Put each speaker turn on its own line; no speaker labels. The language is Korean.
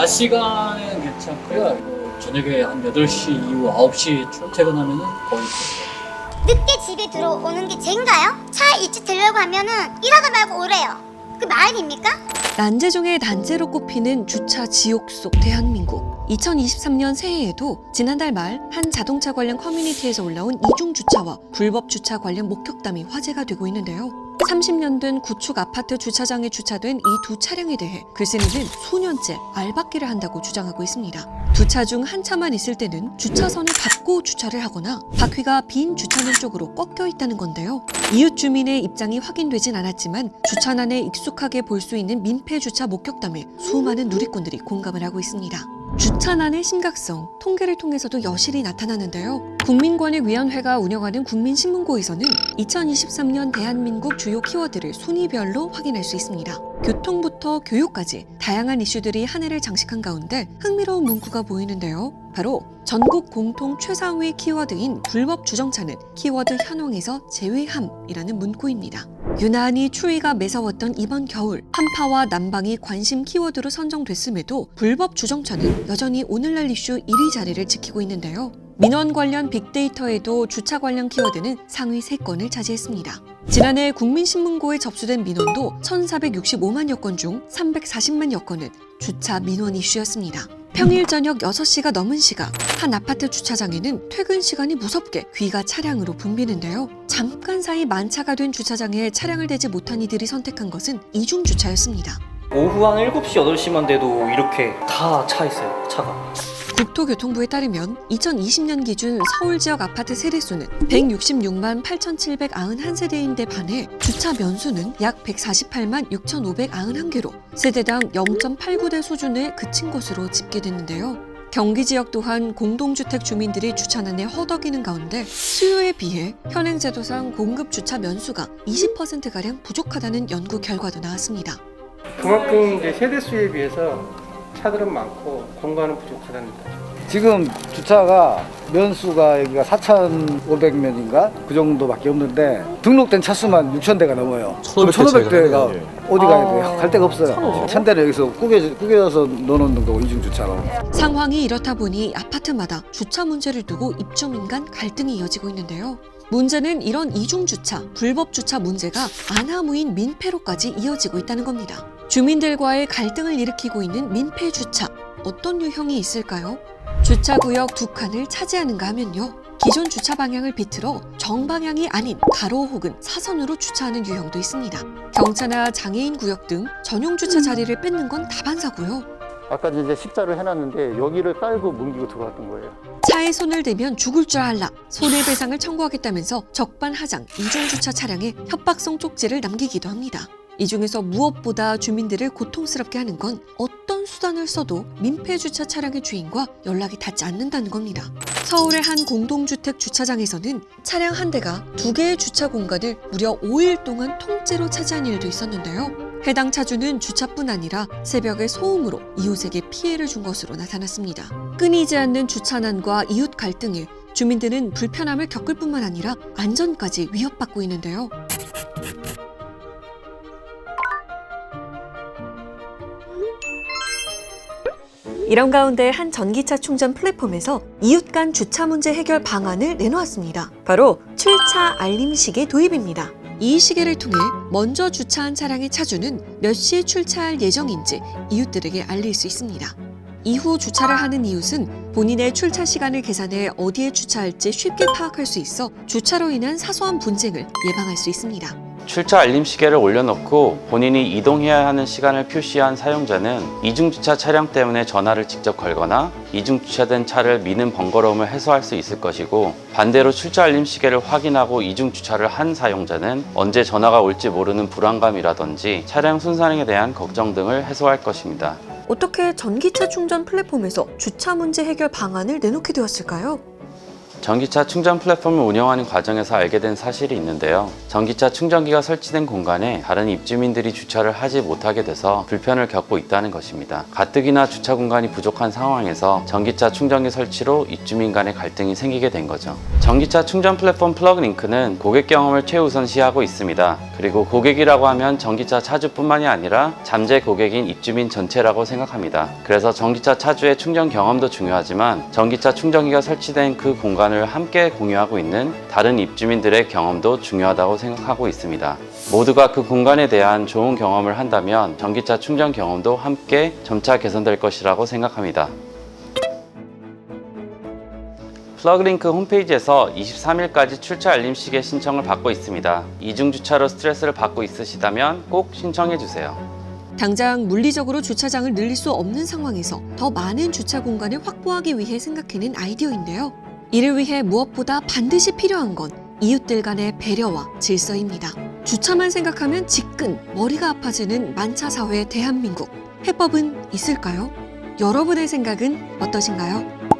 낮 시간은 괜찮고요. 저녁에 한 8시 이후 9시 출퇴근하면은 거의
늦게 집에 들어오는 게 죄인가요? 차에 일찍 들려고 하면은 일하다 말고 오래요. 그 말입니까?
난제 중에 난제로 꼽히는 주차 지옥 속 대한민국. 2023년 새해에도 지난달 말 한 자동차 관련 커뮤니티에서 올라온 이중 주차와 불법 주차 관련 목격담이 화제가 되고 있는데요. 30년 된 구축 아파트 주차장에 주차된 이 두 차량에 대해 글쓴이는 수년째 알박기를 한다고 주장하고 있습니다. 두 차 중 한 차만 있을 때는 주차선을 밟고 주차를 하거나 바퀴가 빈 주차문 쪽으로 꺾여 있다는 건데요. 이웃 주민의 입장이 확인되진 않았지만 주차난에 익숙하게 볼 수 있는 민폐 주차 목격담에 수많은 누리꾼들이 공감을 하고 있습니다. 주차난의 심각성, 통계를 통해서도 여실히 나타나는데요. 국민권익위원회가 운영하는 국민신문고에서는 2023년 대한민국 주요 키워드를 순위별로 확인할 수 있습니다. 교통부터 교육까지 다양한 이슈들이 한 해를 장식한 가운데 흥미로운 문구가 보이는데요. 바로 전국 공통 최상위 키워드인 불법 주정차는 키워드 현황에서 제외함이라는 문구입니다. 유난히 추위가 매서웠던 이번 겨울, 한파와 난방이 관심 키워드로 선정됐음에도 불법 주정차는 여전히 오늘날 이슈 1위 자리를 지키고 있는데요. 민원 관련 빅데이터에도 주차 관련 키워드는 상위 3건을 차지했습니다. 지난해 국민신문고에 접수된 민원도 1,465만여 건 중 340만여 건은 주차 민원 이슈였습니다. 평일 저녁 6시가 넘은 시각, 한 아파트 주차장에는 퇴근 시간이 무섭게 귀가 차량으로 붐비는데요. 잠깐 사이 만차가 된 주차장에 차량을 대지 못한 이들이 선택한 것은 이중 주차였습니다.
오후 한 7시, 8시만 돼도 이렇게 다 차 있어요, 차가.
국토교통부에 따르면 2020년 기준 서울 지역 아파트 세대수는 166만 8,791세대인데 반해 주차 면수는 약 148만 6,591개로 세대당 0.89대 수준에 그친 것으로 집계됐는데요. 경기 지역 또한 공동주택 주민들이 주차난에 허덕이는 가운데 수요에 비해 현행 제도상 공급 주차 면수가 20%가량 부족하다는 연구 결과도 나왔습니다.
그만큼 이제 세대수에 비해서 차들은 많고 공간은 부족하다는 거죠.
지금 주차가 면수가 여기가 4,500면인가 그 정도밖에 없는데 등록된 차수만 6,000대가 넘어요. 1,500대가 어디 가야 돼요? 갈 데가 없어요. 1,000대를 여기서 꾸겨져서 넣어놓는 거고 이중주차로.
상황이 이렇다 보니 아파트마다 주차 문제를 두고 입주민 간 갈등이 이어지고 있는데요. 문제는 이런 이중주차, 불법 주차 문제가 안하무인 민폐로까지 이어지고 있다는 겁니다. 주민들과의 갈등을 일으키고 있는 민폐 주차, 어떤 유형이 있을까요? 주차구역 2칸을 차지하는가 하면요. 기존 주차 방향을 비틀어 정방향이 아닌 가로 혹은 사선으로 주차하는 유형도 있습니다. 경차나 장애인 구역 등 전용 주차 자리를 뺏는 건 다반사고요.
아까 이제 십자를 해놨는데 여기를 깔고 뭉기고 들어왔던 거예요.
차에 손을 대면 죽을 줄 알라 손해배상을 청구하겠다면서 적반하장 이중주차 차량에 협박성 쪽지를 남기기도 합니다. 이 중에서 무엇보다 주민들을 고통스럽게 하는 건 어떤 수단을 써도 민폐주차 차량의 주인과 연락이 닿지 않는다는 겁니다. 서울의 한 공동주택 주차장에서는 차량 한 대가 2개의 주차 공간을 무려 5일 동안 통째로 차지한 일도 있었는데요. 해당 차주는 주차뿐 아니라 새벽에 소음으로 이웃에게 피해를 준 것으로 나타났습니다. 끊이지 않는 주차난과 이웃 갈등에 주민들은 불편함을 겪을 뿐만 아니라 안전까지 위협받고 있는데요. 이런 가운데 한 전기차 충전 플랫폼에서 이웃 간 주차 문제 해결 방안을 내놓았습니다. 바로 출차 알림 시계 도입입니다. 이 시계를 통해 먼저 주차한 차량의 차주는 몇 시에 출차할 예정인지 이웃들에게 알릴 수 있습니다. 이후 주차를 하는 이웃은 본인의 출차 시간을 계산해 어디에 주차할지 쉽게 파악할 수 있어 주차로 인한 사소한 분쟁을 예방할 수 있습니다.
출차 알림 시계를 올려놓고 본인이 이동해야 하는 시간을 표시한 사용자는 이중주차 차량 때문에 전화를 직접 걸거나 이중주차된 차를 미는 번거로움을 해소할 수 있을 것이고, 반대로 출차 알림 시계를 확인하고 이중주차를 한 사용자는 언제 전화가 올지 모르는 불안감이라든지 차량 순산에 대한 걱정 등을 해소할 것입니다.
어떻게 전기차 충전 플랫폼에서 주차 문제 해결 방안을 내놓게 되었을까요?
전기차 충전 플랫폼을 운영하는 과정에서 알게 된 사실이 있는데요. 전기차 충전기가 설치된 공간에 다른 입주민들이 주차를 하지 못하게 돼서 불편을 겪고 있다는 것입니다. 가뜩이나 주차 공간이 부족한 상황에서 전기차 충전기 설치로 입주민 간의 갈등이 생기게 된 거죠. 전기차 충전 플랫폼 플러그링크는 고객 경험을 최우선시하고 있습니다. 그리고 고객이라고 하면 전기차 차주뿐만이 아니라 잠재 고객인 입주민 전체라고 생각합니다. 그래서 전기차 차주의 충전 경험도 중요하지만 전기차 충전기가 설치된 그 공간을 함께 공유하고 있는 다른 입주민들의 경험도 중요하다고 생각하고 있습니다. 모두가 그 공간에 대한 좋은 경험을 한다면 전기차 충전 경험도 함께 점차 개선될 것이라고 생각합니다. 플러그링크 홈페이지에서 23일까지 출차 알림 시계 신청을 받고 있습니다. 이중주차로 스트레스를 받고 있으시다면 꼭 신청해주세요.
당장 물리적으로 주차장을 늘릴 수 없는 상황에서 더 많은 주차 공간을 확보하기 위해 생각해낸 아이디어인데요. 이를 위해 무엇보다 반드시 필요한 건 이웃들 간의 배려와 질서입니다. 주차만 생각하면 지끈 머리가 아파지는 만차 사회 대한민국. 해법은 있을까요? 여러분의 생각은 어떠신가요?